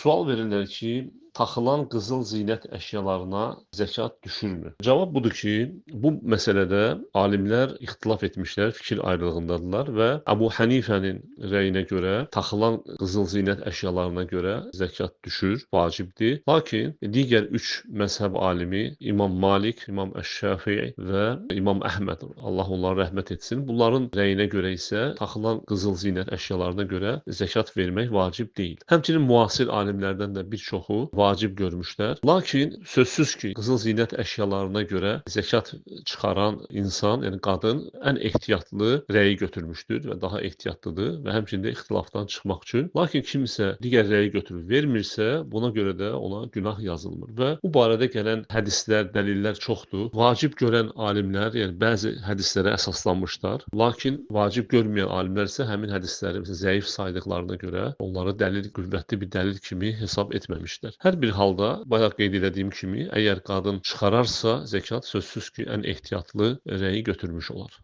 Sual verirlər ki, taxılan qızıl zinət əşyalarına zəkat düşürmü? Cavab budur ki, bu məsələdə alimlər ixtilaf etmişlər, fikir ayrılığındadırlar və Əbu Hənifənin rəyinə görə taxılan qızıl zinət əşyalarına görə zəkat düşür, vacibdir. Lakin digər 3 məzhəb alimi İmam Malik, İmam Əş-Şafii və İmam Əhməd, Allah onlara rəhmət etsin, bunların rəyinə görə isə taxılan qızıl zinət əşyalarına görə zəkat vermək vacib deyil. Həmçinin müasir alimlərdən də bir çoxu vacib görmüşlər. Lakin sözsüz ki, qızıl zinət əşyalarına görə zəkat çıxaran insan, yəni qadın ən ehtiyatlı rəyi götürmüşdür və daha ehtiyatlıdır və həmçinin ixtilafdan çıxmaq üçün. Lakin kimsə digər rəyi götürüb vermirsə, buna görə də ona günah yazılmır və bu barədə gələn hədislər, dəlillər çoxdur. Vacib görən alimlər, yəni bəzi hədislərə əsaslanmışlar. Lakin vacib görməyən alimlər isə həmin hədisləri zəif saydıqlarına görə onları dəlil, qüvvətli bir dəlil kimi hesab etməmişlər. Hər bir halda, bayaq qeyd etdiyim kimi, əgər qadın çıxararsa zəkat, sözsüz ki, ən ehtiyatlı rəyi götürmüş olar.